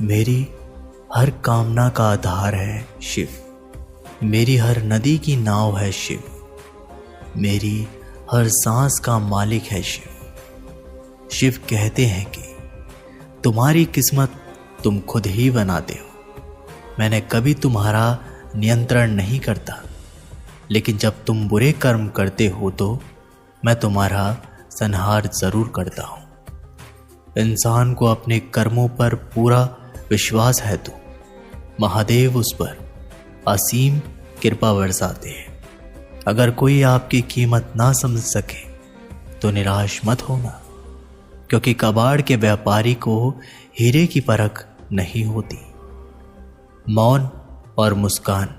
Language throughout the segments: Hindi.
मेरी हर कामना का आधार है शिव, मेरी हर नदी की नाव है शिव, मेरी हर सांस का मालिक है शिव। शिव कहते हैं कि तुम्हारी किस्मत तुम खुद ही बनाते हो, मैंने कभी तुम्हारा नियंत्रण नहीं करता, लेकिन जब तुम बुरे कर्म करते हो तो मैं तुम्हारा संहार जरूर करता हूं। इंसान को अपने कर्मों पर पूरा विश्वास है तो महादेव उस पर असीम कृपा बरसाते हैं। अगर कोई आपकी कीमत ना समझ सके तो निराश मत होना, क्योंकि कबाड़ के व्यापारी को हीरे की परख नहीं होती। मौन और मुस्कान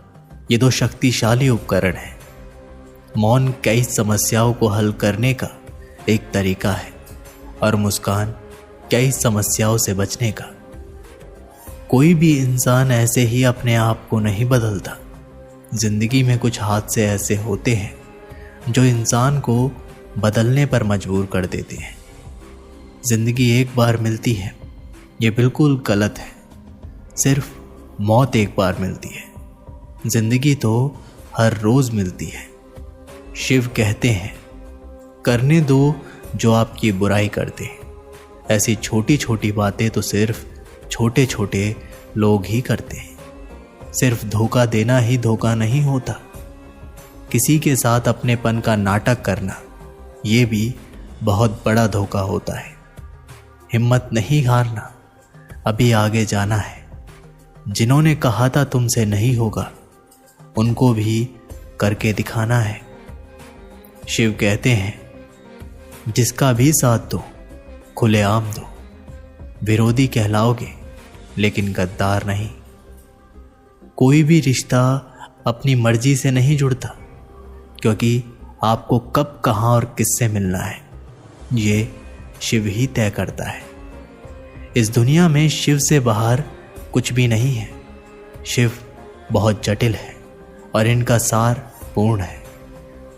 ये दो शक्तिशाली उपकरण हैं। मौन कई समस्याओं को हल करने का एक तरीका है और मुस्कान कई समस्याओं से बचने का। कोई भी इंसान ऐसे ही अपने आप को नहीं बदलता। जिंदगी में कुछ हादसे ऐसे होते हैं जो इंसान को बदलने पर मजबूर कर देते हैं। जिंदगी एक बार मिलती है, ये बिल्कुल गलत है। सिर्फ मौत एक बार मिलती है, जिंदगी तो हर रोज मिलती है। शिव कहते हैं करने दो जो आपकी बुराई करते हैं। ऐसी छोटी छोटी बातें तो सिर्फ छोटे छोटे लोग ही करते हैं। सिर्फ धोखा देना ही धोखा नहीं होता, किसी के साथ अपनेपन का नाटक करना ये भी बहुत बड़ा धोखा होता है। हिम्मत नहीं हारना, अभी आगे जाना है। जिन्होंने कहा था तुमसे नहीं होगा, उनको भी करके दिखाना है। शिव कहते हैं जिसका भी साथ दो खुलेआम दो, विरोधी कहलाओगे लेकिन गद्दार नहीं। कोई भी रिश्ता अपनी मर्जी से नहीं जुड़ता, क्योंकि आपको कब कहाँ और किससे मिलना है ये शिव ही तय करता है। इस दुनिया में शिव से बाहर कुछ भी नहीं है। शिव बहुत जटिल है और इनका सार पूर्ण है।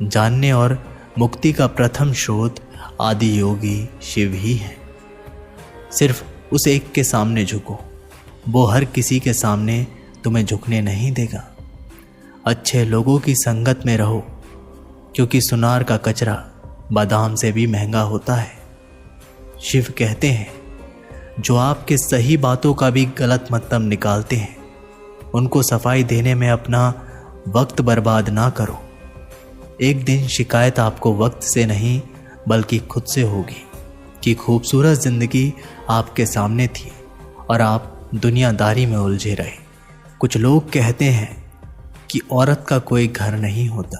जानने और मुक्ति का प्रथम स्रोत आदि योगी शिव ही है। सिर्फ उस एक के सामने झुको, वो हर किसी के सामने तुम्हें झुकने नहीं देगा। अच्छे लोगों की संगत में रहो, क्योंकि सुनार का कचरा बादाम से भी महंगा होता है। शिव कहते हैं जो आपके सही बातों का भी गलत मतलब निकालते हैं, उनको सफाई देने में अपना वक्त बर्बाद ना करो। एक दिन शिकायत आपको वक्त से नहीं बल्कि खुद से होगी कि खूबसूरत जिंदगी आपके सामने थी और आप दुनियादारी में उलझे रहे। कुछ लोग कहते हैं कि औरत का कोई घर नहीं होता,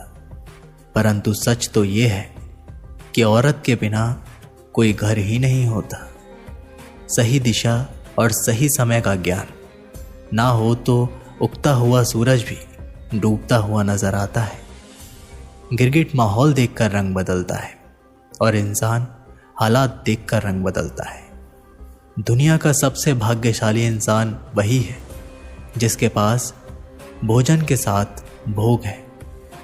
परंतु सच तो ये है कि औरत के बिना कोई घर ही नहीं होता। सही दिशा और सही समय का ज्ञान ना हो तो उगता हुआ सूरज भी डूबता हुआ नजर आता है। गिरगिट माहौल देखकर रंग बदलता है और इंसान हालात देखकर रंग बदलता है। दुनिया का सबसे भाग्यशाली इंसान वही है जिसके पास भोजन के साथ भोग है,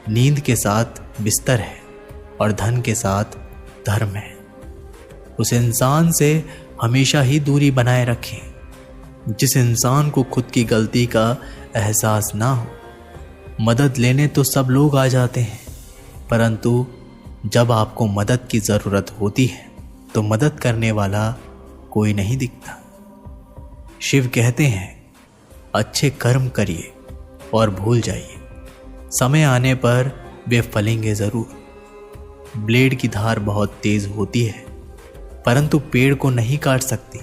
नींद के साथ बिस्तर है और धन के साथ धर्म है। उस इंसान से हमेशा ही दूरी बनाए रखें जिस इंसान को खुद की गलती का एहसास ना हो। मदद लेने तो सब लोग आ जाते हैं, परंतु जब आपको मदद की ज़रूरत होती है तो मदद करने वाला कोई नहीं दिखता। शिव कहते हैं अच्छे कर्म करिए और भूल जाइए, समय आने पर वे फलेंगे ज़रूर। ब्लेड की धार बहुत तेज होती है, परंतु पेड़ को नहीं काट सकती।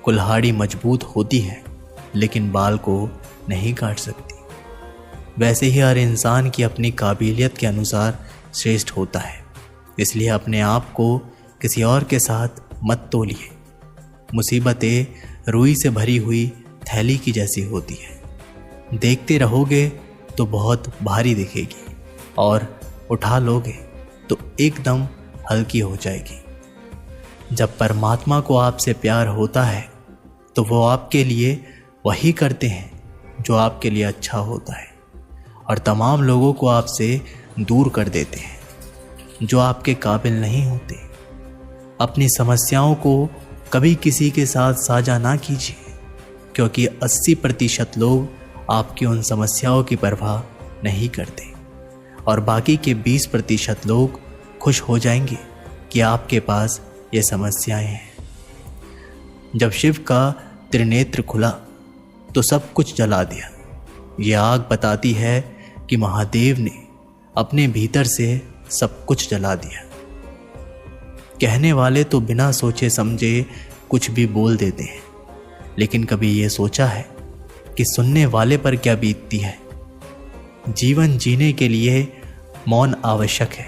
कुल्हाड़ी मजबूत होती है, लेकिन बाल को नहीं काट सकती। वैसे ही हर इंसान की अपनी काबिलियत के अनुसार श्रेष्ठ होता है, इसलिए अपने आप को किसी और के साथ मत तोलिए। मुसीबतें रुई से भरी हुई थैली की जैसी होती है, देखते रहोगे तो बहुत भारी दिखेगी और उठा लोगे तो एकदम हल्की हो जाएगी। जब परमात्मा को आपसे प्यार होता है तो वो आपके लिए वही करते हैं जो आपके लिए अच्छा होता है, और तमाम लोगों को आपसे दूर कर देते हैं जो आपके काबिल नहीं होते। अपनी समस्याओं को कभी किसी के साथ साझा ना कीजिए, क्योंकि 80% लोग आपकी उन समस्याओं की परवाह नहीं करते और बाकी के 20% लोग खुश हो जाएंगे कि आपके पास ये समस्याएं हैं। जब शिव का त्रिनेत्र खुला तो सब कुछ जला दिया। ये आग बताती है कि महादेव ने अपने भीतर से सब कुछ जला दिया। कहने वाले तो बिना सोचे समझे कुछ भी बोल देते हैं, लेकिन कभी ये सोचा है कि सुनने वाले पर क्या बीतती है। जीवन जीने के लिए मौन आवश्यक है,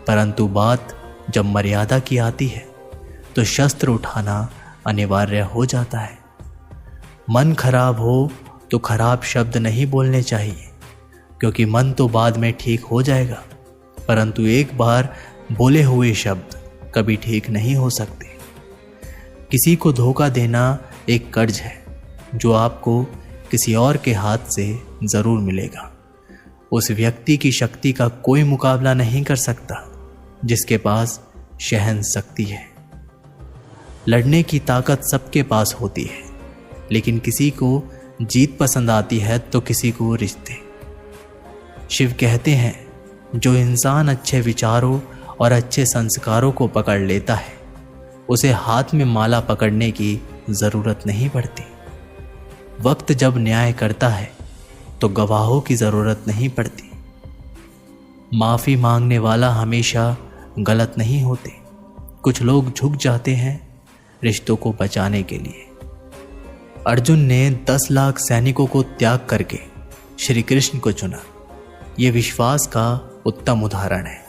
परंतु बात जब मर्यादा की आती है तो शस्त्र उठाना अनिवार्य हो जाता है। मन खराब हो तो खराब शब्द नहीं बोलने चाहिए, क्योंकि मन तो बाद में ठीक हो जाएगा, परंतु एक बार बोले हुए शब्द कभी ठीक नहीं हो सकते। किसी को धोखा देना एक कर्ज है जो आपको किसी और के हाथ से जरूर मिलेगा। उस व्यक्ति की शक्ति का कोई मुकाबला नहीं कर सकता जिसके पास सहन शक्ति है। लड़ने की ताकत सबके पास होती है, लेकिन किसी को जीत पसंद आती है तो किसी को रिश्ते। शिव कहते हैं, जो इंसान अच्छे विचारों और अच्छे संस्कारों को पकड़ लेता है उसे हाथ में माला पकड़ने की जरूरत नहीं पड़ती। वक्त जब न्याय करता है तो गवाहों की जरूरत नहीं पड़ती। माफी मांगने वाला हमेशा गलत नहीं होते। कुछ लोग झुक जाते हैं रिश्तों को बचाने के लिए। अर्जुन ने 10 लाख सैनिकों को त्याग करके श्री कृष्ण को चुना। ये विश्वास का उत्तम उदाहरण है।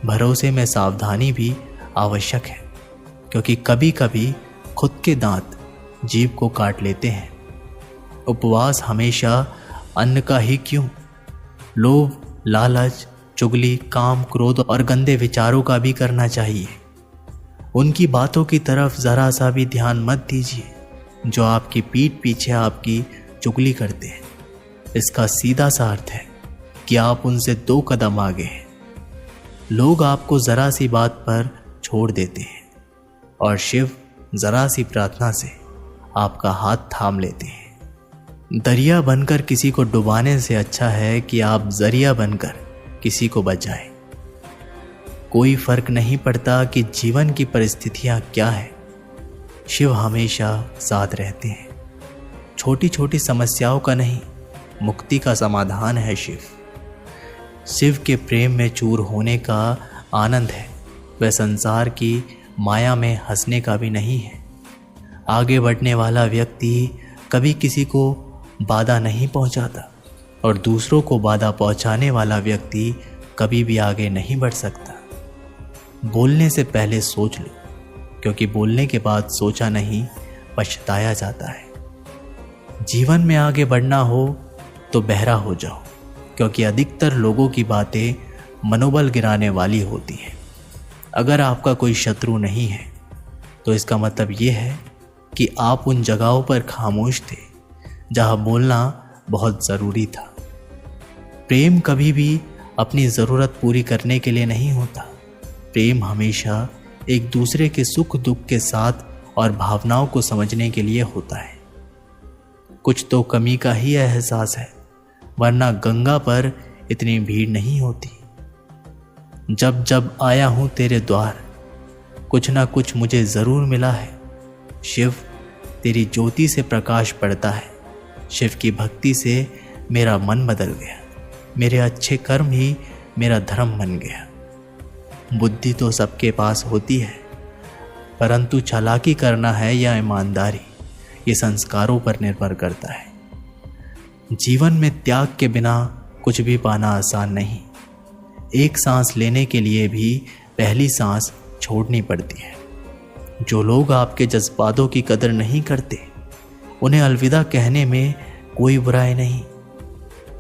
भरोसे में सावधानी भी आवश्यक है, क्योंकि कभी कभी खुद के दांत जीभ को काट लेते हैं। उपवास हमेशा अन्न का ही क्यों, लोभ, लालच, चुगली, काम, क्रोध और गंदे विचारों का भी करना चाहिए। उनकी बातों की तरफ जरा सा भी ध्यान मत दीजिए जो आपकी पीठ पीछे आपकी चुगली करते हैं। इसका सीधा सा अर्थ है कि आप उनसे 2 कदम आगे हैं। लोग आपको जरा सी बात पर छोड़ देते हैं और शिव जरा सी प्रार्थना से आपका हाथ थाम लेते हैं। दरिया बनकर किसी को डुबाने से अच्छा है कि आप जरिया बनकर किसी को बचाएं। कोई फर्क नहीं पड़ता कि जीवन की परिस्थितियां क्या है, शिव हमेशा साथ रहते हैं। छोटी छोटी समस्याओं का नहीं, मुक्ति का समाधान है शिव। शिव के प्रेम में चूर होने का आनंद है, वह संसार की माया में हंसने का भी नहीं है। आगे बढ़ने वाला व्यक्ति कभी किसी को बाधा नहीं पहुंचाता और दूसरों को बाधा पहुंचाने वाला व्यक्ति कभी भी आगे नहीं बढ़ सकता। बोलने से पहले सोच लो, क्योंकि बोलने के बाद सोचा नहीं पछताया जाता है। जीवन में आगे बढ़ना हो तो बहरा हो जाओ, क्योंकि अधिकतर लोगों की बातें मनोबल गिराने वाली होती हैं। अगर आपका कोई शत्रु नहीं है तो इसका मतलब ये है कि आप उन जगहों पर खामोश थे जहां बोलना बहुत ज़रूरी था। प्रेम कभी भी अपनी ज़रूरत पूरी करने के लिए नहीं होता। प्रेम हमेशा एक दूसरे के सुख दुख के साथ और भावनाओं को समझने के लिए होता है। कुछ तो कमी का ही एहसास है, वरना गंगा पर इतनी भीड़ नहीं होती। जब जब आया हूं तेरे द्वार, कुछ ना कुछ मुझे ज़रूर मिला है। शिव, तेरी ज्योति से प्रकाश पड़ता है। शिव की भक्ति से मेरा मन बदल गया। मेरे अच्छे कर्म ही मेरा धर्म बन गया। बुद्धि तो सबके पास होती है, परंतु चालाकी करना है या ईमानदारी, ये संस्कारों पर निर्भर करता है। जीवन में त्याग के बिना कुछ भी पाना आसान नहीं। एक सांस लेने के लिए भी पहली सांस छोड़नी पड़ती है। जो लोग आपके जज्बातों की कदर नहीं करते, उन्हें अलविदा कहने में कोई बुराई नहीं।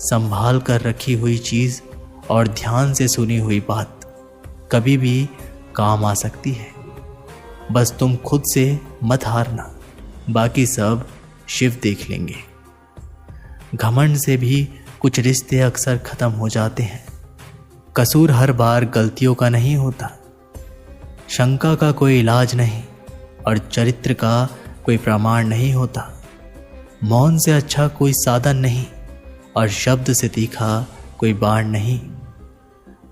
संभाल कर रखी हुई चीज़ और ध्यान से सुनी हुई बात कभी भी काम आ सकती है। बस तुम खुद से मत हारना, बाकी सब शिव देख लेंगे। घमंड से भी कुछ रिश्ते अक्सर खत्म हो जाते हैं। कसूर हर बार गलतियों का नहीं होता। शंका का कोई इलाज नहीं और चरित्र का कोई प्रमाण नहीं होता। मौन से अच्छा कोई साधन नहीं और शब्द से तीखा कोई बाण नहीं।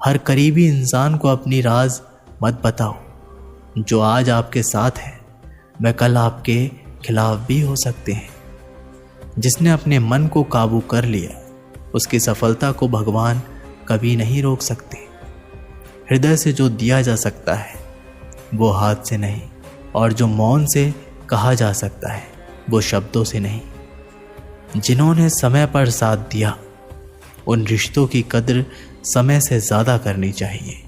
हर करीबी इंसान को अपनी राज मत बताओ। जो आज आपके साथ है वह कल आपके खिलाफ भी हो सकते हैं। जिसने अपने मन को काबू कर लिया उसकी सफलता को भगवान कभी नहीं रोक सकते। हृदय से जो दिया जा सकता है वो हाथ से नहीं, और जो मौन से कहा जा सकता है वो शब्दों से नहीं। जिन्होंने समय पर साथ दिया उन रिश्तों की कद्र समय से ज़्यादा करनी चाहिए।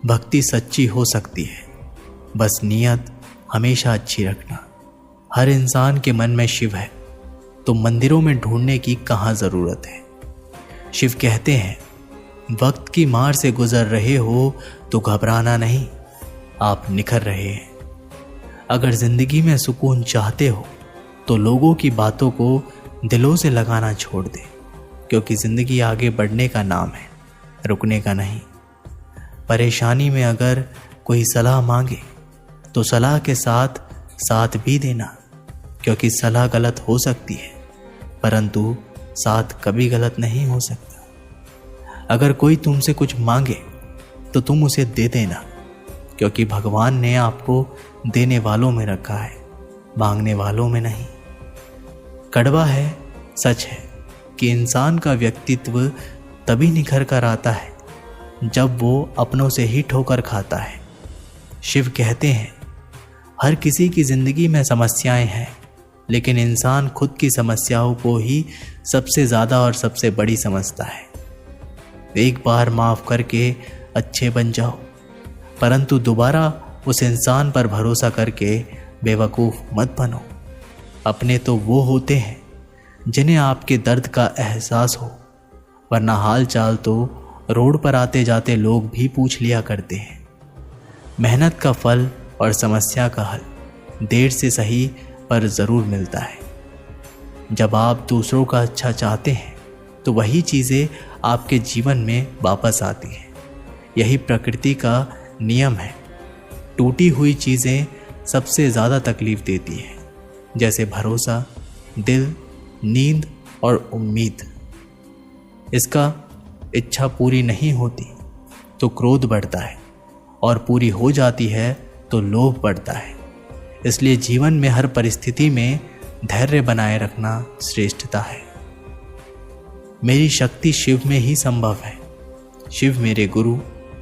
भक्ति सच्ची हो सकती है, बस नियत हमेशा अच्छी रखना। हर इंसान के मन में शिव है तो मंदिरों में ढूंढने की कहाँ ज़रूरत है। शिव कहते हैं, वक्त की मार से गुजर रहे हो तो घबराना नहीं, आप निखर रहे हैं। अगर जिंदगी में सुकून चाहते हो तो लोगों की बातों को दिलों से लगाना छोड़ दे, क्योंकि जिंदगी आगे बढ़ने का नाम है, रुकने का नहीं। परेशानी में अगर कोई सलाह मांगे तो सलाह के साथ साथ भी देना, क्योंकि सलाह गलत हो सकती है परंतु साथ कभी गलत नहीं हो सकता। अगर कोई तुमसे कुछ मांगे तो तुम उसे दे देना, क्योंकि भगवान ने आपको देने वालों में रखा है, मांगने वालों में नहीं। कड़वा है, सच है कि इंसान का व्यक्तित्व तभी निखर कर आता है जब वो अपनों से ही ठोकर खाता है। शिव कहते हैं, हर किसी की जिंदगी में समस्याएं हैं, लेकिन इंसान खुद की समस्याओं को ही सबसे ज़्यादा और सबसे बड़ी समझता है। एक बार माफ़ करके अच्छे बन जाओ, परंतु दोबारा उस इंसान पर भरोसा करके बेवकूफ़ मत बनो। अपने तो वो होते हैं जिन्हें आपके दर्द का एहसास हो, वरना हाल चाल तो रोड पर आते जाते लोग भी पूछ लिया करते हैं। मेहनत का फल और समस्या का हल देर से सही पर ज़रूर मिलता है। जब आप दूसरों का अच्छा चाहते हैं तो वही चीज़ें आपके जीवन में वापस आती हैं। यही प्रकृति का नियम है। टूटी हुई चीज़ें सबसे ज़्यादा तकलीफ़ देती हैं, जैसे भरोसा, दिल, नींद और उम्मीद। इसका इच्छा पूरी नहीं होती तो क्रोध बढ़ता है, और पूरी हो जाती है तो लोभ बढ़ता है। इसलिए जीवन में हर परिस्थिति में धैर्य बनाए रखना श्रेष्ठता है। मेरी शक्ति शिव में ही संभव है। शिव मेरे गुरु,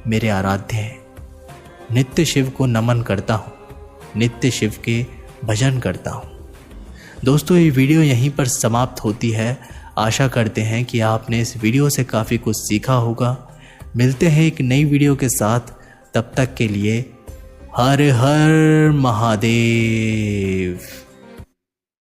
मेरे आराध्य हैं। नित्य शिव को नमन करता हूँ, नित्य शिव के भजन करता हूँ। दोस्तों, ये वीडियो यहीं पर समाप्त होती है। आशा करते हैं कि आपने इस वीडियो से काफ़ी कुछ सीखा होगा। मिलते हैं एक नई वीडियो के साथ, तब तक के लिए हर हर महादेव।